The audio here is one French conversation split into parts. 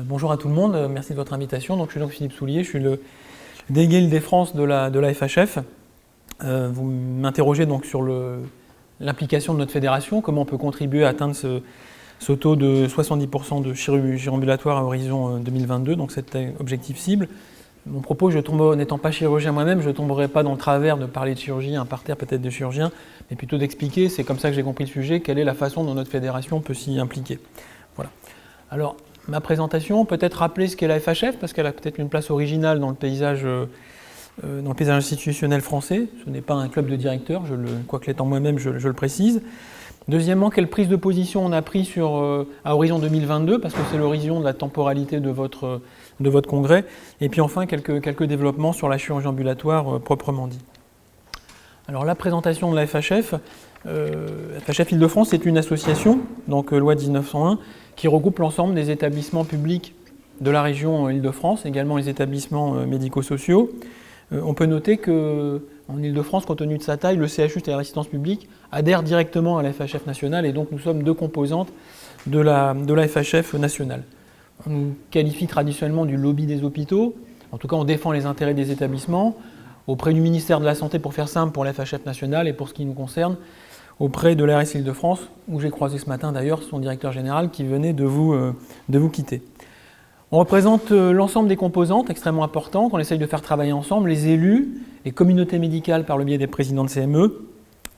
Bonjour à tout le monde, merci de votre invitation. Donc, je suis donc Philippe Soulier, je suis le délégué Île-de-France de la FHF. Vous m'interrogez donc sur l'implication de notre fédération, comment on peut contribuer à atteindre ce taux de 70% de chirurgie ambulatoire à horizon 2022, donc cet objectif cible. Mon propos, n'étant pas chirurgien moi-même, je ne tomberai pas dans le travers de parler de chirurgie, un parterre peut-être de chirurgiens, mais plutôt d'expliquer, c'est comme ça que j'ai compris le sujet, quelle est la façon dont notre fédération peut s'y impliquer. Voilà. Alors, ma présentation, peut-être rappeler ce qu'est la FHF, parce qu'elle a peut-être une place originale dans le paysage institutionnel français. Ce n'est pas un club de directeurs, quoique l'étant moi-même, je le précise. Deuxièmement, quelle prise de position on a pris à horizon 2022, parce que c'est l'horizon de la temporalité de votre congrès. Et puis enfin, quelques développements sur la chirurgie ambulatoire proprement dit. Alors la présentation de la FHF, FHF Île-de-France, c'est une association, donc loi 1901, qui regroupe l'ensemble des établissements publics de la région Île-de-France, également les établissements médico-sociaux. On peut noter qu'en Île-de-France, compte tenu de sa taille, le CHU, c'est-à-dire l'assistance publique, adhère directement à la FHF nationale, et donc nous sommes deux composantes de la FHF nationale. On nous qualifie traditionnellement du lobby des hôpitaux, en tout cas on défend les intérêts des établissements, auprès du ministère de la Santé, pour faire simple, pour la FHF nationale, et pour ce qui nous concerne, auprès de l'ARS Île-de-France, où j'ai croisé ce matin d'ailleurs son directeur général qui venait de vous quitter. On représente l'ensemble des composantes extrêmement importantes, on essaye de faire travailler ensemble les élus, les communautés médicales par le biais des présidents de CME,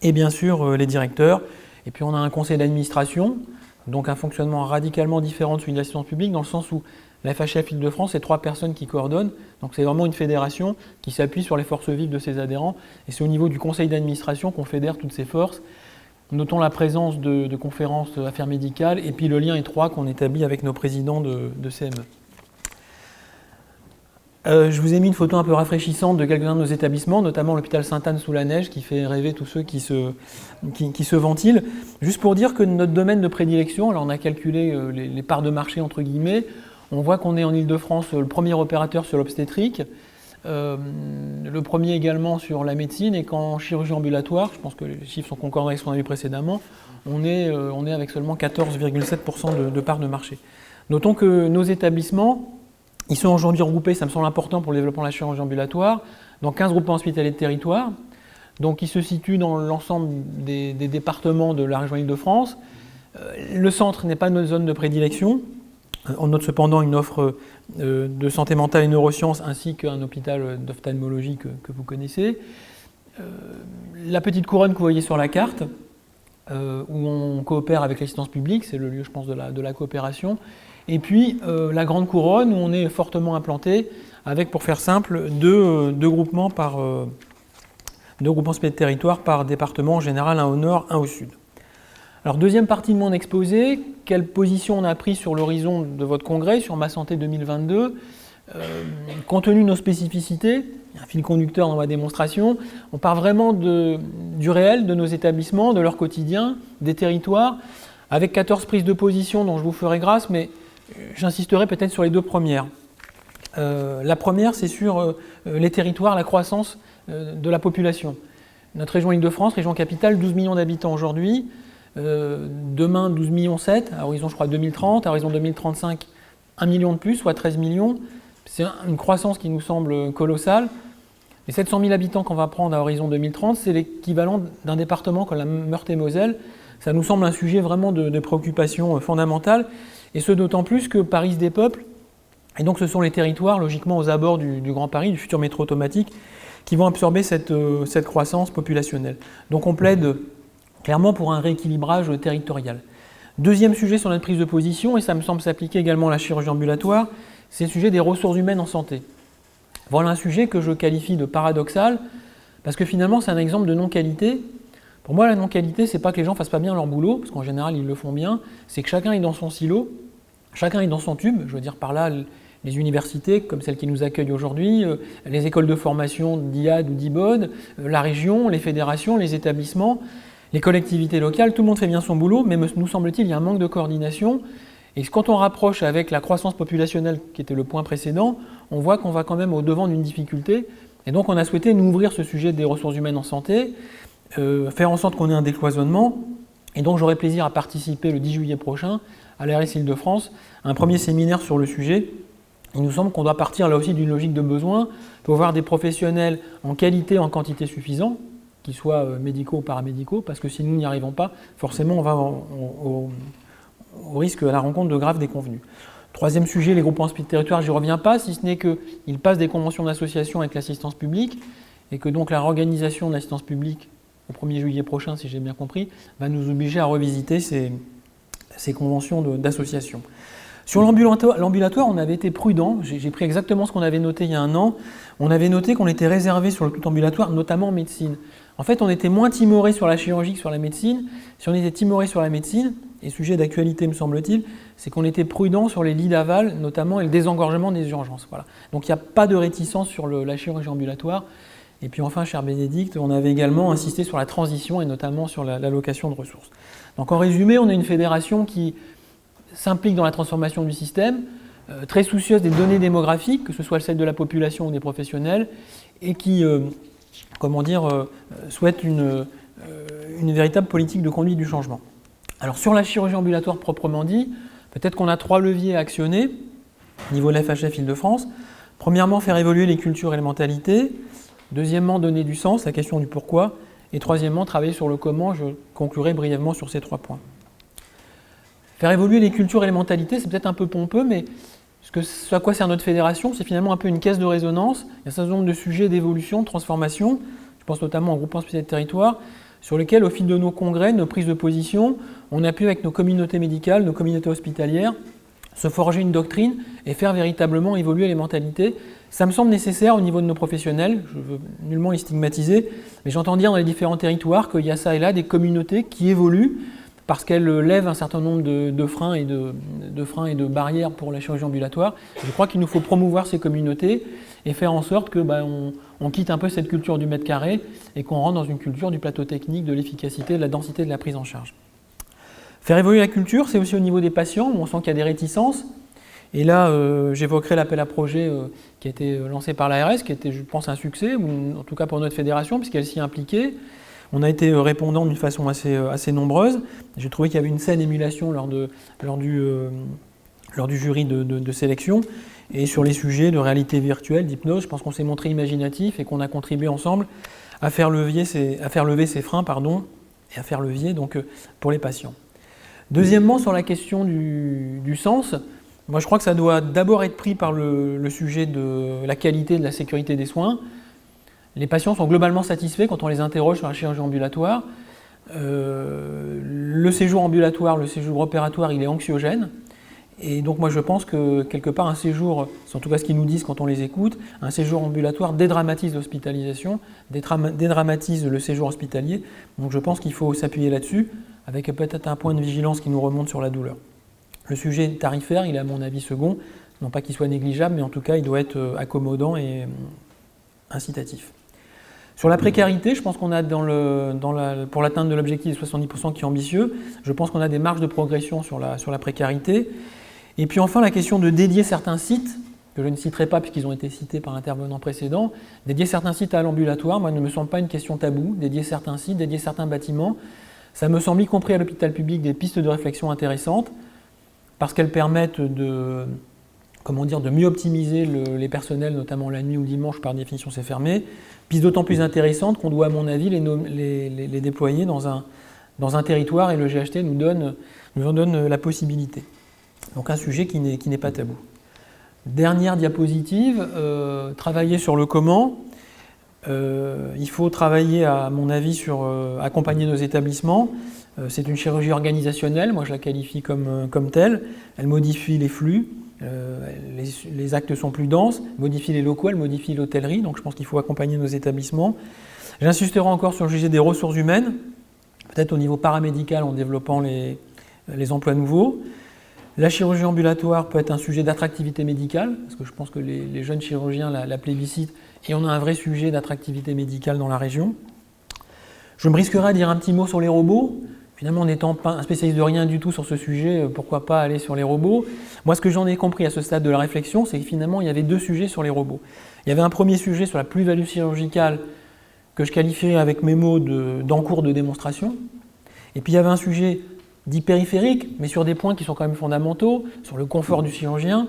et bien sûr les directeurs. Et puis on a un conseil d'administration, donc un fonctionnement radicalement différent de celui de l'assistance publique, dans le sens où la FHF Île-de-France, c'est 3 personnes qui coordonnent, donc c'est vraiment une fédération qui s'appuie sur les forces vives de ses adhérents, et c'est au niveau du conseil d'administration qu'on fédère toutes ces forces. Notons la présence de conférences affaires médicales, et puis le lien étroit qu'on établit avec nos présidents de CME. Je vous ai mis une photo un peu rafraîchissante de quelques-uns de nos établissements, notamment l'hôpital Sainte-Anne sous la neige, qui fait rêver tous ceux qui se ventilent. Juste pour dire que notre domaine de prédilection, alors on a calculé les parts de marché entre guillemets, on voit qu'on est en Île-de-France le premier opérateur sur l'obstétrique, le premier également sur la médecine, et qu'en chirurgie ambulatoire, je pense que les chiffres sont concordants avec ce qu'on a vu précédemment, on est avec seulement 14,7% de parts de marché. Notons que nos établissements, ils sont aujourd'hui regroupés, ça me semble important pour le développement de la chirurgie ambulatoire, dans 15 groupements hospitaliers de territoire. Donc ils se situent dans l'ensemble des départements de la région Île-de-France. Le centre n'est pas notre zone de prédilection. On note cependant une offre de santé mentale et neurosciences, ainsi qu'un hôpital d'ophtalmologie que vous connaissez. La petite couronne que vous voyez sur la carte, où on coopère avec l'assistance publique, c'est le lieu, je pense, de la coopération. Et puis la grande couronne, où on est fortement implanté, avec, pour faire simple, deux groupements hospitaliers de territoire par département, en général un au nord, un au sud. Alors deuxième partie de mon exposé, quelle position on a pris sur l'horizon de votre congrès, sur Ma Santé 2022, compte tenu de nos spécificités, il y a un fil conducteur dans ma démonstration, on part vraiment du réel de nos établissements, de leur quotidien, des territoires, avec 14 prises de position dont je vous ferai grâce, mais j'insisterai peut-être sur les 2 premières. La première, c'est sur les territoires, la croissance de la population. Notre région Île-de-France, région capitale, 12 millions d'habitants aujourd'hui, demain 12,7 millions, à horizon je crois 2030, à horizon 2035, 1 million de plus, soit 13 millions. C'est une croissance qui nous semble colossale. Les 700 000 habitants qu'on va prendre à horizon 2030, c'est l'équivalent d'un département comme la Meurthe-et-Moselle. Ça nous semble un sujet vraiment de préoccupation fondamentale, et ce d'autant plus que Paris se dépeuple, et donc ce sont les territoires, logiquement aux abords du Grand Paris, du futur métro automatique, qui vont absorber cette croissance populationnelle. Donc on plaide clairement pour un rééquilibrage territorial. Deuxième sujet sur notre prise de position, et ça me semble s'appliquer également à la chirurgie ambulatoire, c'est le sujet des ressources humaines en santé. Voilà un sujet que je qualifie de paradoxal, parce que finalement c'est un exemple de non-qualité. Pour moi, la non-qualité, c'est pas que les gens ne fassent pas bien leur boulot, parce qu'en général ils le font bien, c'est que chacun est dans son silo, chacun est dans son tube, je veux dire par là les universités, comme celles qui nous accueillent aujourd'hui, les écoles de formation d'IAD ou d'IBOD, la région, les fédérations, les établissements, les collectivités locales, tout le monde fait bien son boulot, mais nous semble-t-il, il y a un manque de coordination. Et quand on rapproche avec la croissance populationnelle, qui était le point précédent, on voit qu'on va quand même au-devant d'une difficulté. Et donc on a souhaité nous ouvrir ce sujet des ressources humaines en santé, faire en sorte qu'on ait un décloisonnement. Et donc j'aurai plaisir à participer le 10 juillet prochain à l'ARS Île-de-France à un premier séminaire sur le sujet. Il nous semble qu'on doit partir là aussi d'une logique de besoin pour avoir des professionnels en qualité et en quantité suffisant, qu'ils soient médicaux ou paramédicaux, parce que si nous n'y arrivons pas, forcément on va au risque à la rencontre de graves déconvenues. Troisième sujet, les groupements hospitaliers de territoire, j'y reviens pas, si ce n'est qu'ils passent des conventions d'association avec l'assistance publique, et que donc la réorganisation de l'assistance publique au 1er juillet prochain, si j'ai bien compris, va nous obliger à revisiter ces conventions d'association. Sur l'ambulatoire, on avait été prudent. J'ai pris exactement ce qu'on avait noté il y a un an. On avait noté qu'on était réservé sur le culte ambulatoire, notamment en médecine. En fait, on était moins timoré sur la chirurgie que sur la médecine. Si on était timoré sur la médecine, et sujet d'actualité me semble-t-il, c'est qu'on était prudent sur les lits d'aval, notamment, et le désengorgement des urgences. Voilà. Donc il n'y a pas de réticence sur la chirurgie ambulatoire. Et puis enfin, cher Bénédicte, on avait également insisté sur la transition et notamment sur l'allocation de ressources. Donc en résumé, on a une fédération qui s'implique dans la transformation du système, très soucieuse des données démographiques, que ce soit celles de la population ou des professionnels, et qui souhaite une véritable politique de conduite du changement. Alors sur la chirurgie ambulatoire proprement dit, peut-être qu'on a 3 leviers à actionner au niveau de la FHF Île-de-France. Premièrement, faire évoluer les cultures et les mentalités. Deuxièmement, donner du sens, la question du pourquoi. Et troisièmement, travailler sur le comment. Je conclurai brièvement sur ces 3 points. Faire évoluer les cultures et les mentalités, c'est peut-être un peu pompeux, mais ce à quoi sert notre fédération, c'est finalement un peu une caisse de résonance. Il y a un certain nombre de sujets d'évolution, de transformation, je pense notamment au groupement hospitalier de territoire, sur lesquels, au fil de nos congrès, nos prises de position, on a pu, avec nos communautés médicales, nos communautés hospitalières, se forger une doctrine et faire véritablement évoluer les mentalités. Ça me semble nécessaire au niveau de nos professionnels, je ne veux nullement les stigmatiser, mais j'entends dire dans les différents territoires qu'il y a ça et là des communautés qui évoluent, parce qu'elle lève un certain nombre de freins et de barrières pour la chirurgie ambulatoire. Je crois qu'il nous faut promouvoir ces communautés et faire en sorte que on quitte un peu cette culture du mètre carré et qu'on rentre dans une culture du plateau technique, de l'efficacité, de la densité de la prise en charge. Faire évoluer la culture, c'est aussi au niveau des patients, où on sent qu'il y a des réticences. Et là, j'évoquerai l'appel à projet qui a été lancé par l'ARS, qui était, je pense, un succès, ou en tout cas pour notre fédération, puisqu'elle s'y est impliquée. On a été répondant d'une façon assez nombreuse. J'ai trouvé qu'il y avait une saine émulation lors du jury de sélection. Et sur les sujets de réalité virtuelle, d'hypnose, je pense qu'on s'est montré imaginatif et qu'on a contribué ensemble à faire lever ces freins, et à faire levier donc, pour les patients. Deuxièmement, sur la question du sens, moi je crois que ça doit d'abord être pris par le sujet de la qualité et de la sécurité des soins. Les patients sont globalement satisfaits quand on les interroge sur la chirurgie ambulatoire. Le séjour ambulatoire, le séjour opératoire, il est anxiogène. Et donc moi je pense que quelque part un séjour, c'est en tout cas ce qu'ils nous disent quand on les écoute, un séjour ambulatoire dédramatise l'hospitalisation, dédramatise le séjour hospitalier. Donc je pense qu'il faut s'appuyer là-dessus, avec peut-être un point de vigilance qui nous remonte sur la douleur. Le sujet tarifaire, il est à mon avis second, non pas qu'il soit négligeable, mais en tout cas il doit être accommodant et incitatif. Sur la précarité, je pense qu'on a pour l'atteinte de l'objectif de 70% qui est ambitieux, je pense qu'on a des marges de progression sur la précarité. Et puis enfin, la question de dédier certains sites, que je ne citerai pas puisqu'ils ont été cités par l'intervenant précédent, dédier certains sites à l'ambulatoire, moi, ne me semble pas une question taboue, dédier certains sites, dédier certains bâtiments. Ça me semble, y compris à l'hôpital public, des pistes de réflexion intéressantes, parce qu'elles permettent de mieux optimiser les personnels, notamment la nuit ou le dimanche, par définition c'est fermé. Piste d'autant plus intéressante qu'on doit, à mon avis, les déployer dans un territoire, et le GHT nous en donne la possibilité. Donc un sujet qui n'est pas tabou. Dernière diapositive, travailler sur le comment. Il faut travailler, à mon avis, sur accompagner nos établissements. C'est une chirurgie organisationnelle, moi je la qualifie comme telle. Elle modifie les flux. Les actes sont plus denses, modifie les locaux, elle modifie l'hôtellerie, donc je pense qu'il faut accompagner nos établissements. J'insisterai encore sur le sujet des ressources humaines, peut-être au niveau paramédical en développant les emplois nouveaux. La chirurgie ambulatoire peut être un sujet d'attractivité médicale, parce que je pense que les jeunes chirurgiens la plébiscitent, et on a un vrai sujet d'attractivité médicale dans la région. Je me risquerai à dire un petit mot sur les robots. Finalement, n'étant pas un spécialiste de rien du tout sur ce sujet, pourquoi pas aller sur les robots? Moi, ce que j'en ai compris à ce stade de la réflexion, c'est que finalement, il y avait deux sujets sur les robots. Il y avait un premier sujet sur la plus-value chirurgicale que je qualifierais avec mes mots d'encours de démonstration. Et puis il y avait un sujet dit périphérique, mais sur des points qui sont quand même fondamentaux, sur le confort du chirurgien,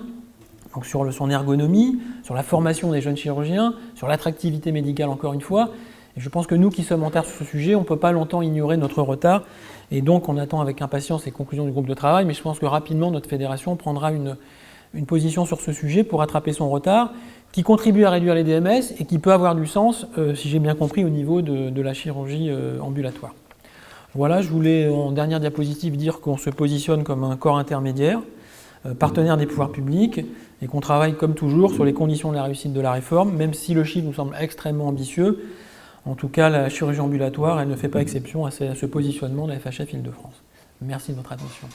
donc sur son ergonomie, sur la formation des jeunes chirurgiens, sur l'attractivité médicale encore une fois. Et je pense que nous qui sommes en terre sur ce sujet, on ne peut pas longtemps ignorer notre retard. Et donc on attend avec impatience les conclusions du groupe de travail, mais je pense que rapidement notre fédération prendra une position sur ce sujet pour rattraper son retard, qui contribue à réduire les DMS et qui peut avoir du sens, si j'ai bien compris, au niveau de la chirurgie ambulatoire. Voilà, je voulais en dernière diapositive dire qu'on se positionne comme un corps intermédiaire, partenaire des pouvoirs publics, et qu'on travaille comme toujours sur les conditions de la réussite de la réforme, même si le chiffre nous semble extrêmement ambitieux. En tout cas, la chirurgie ambulatoire, elle ne fait pas exception à ce positionnement de la FHF Île-de-France. Merci de votre attention.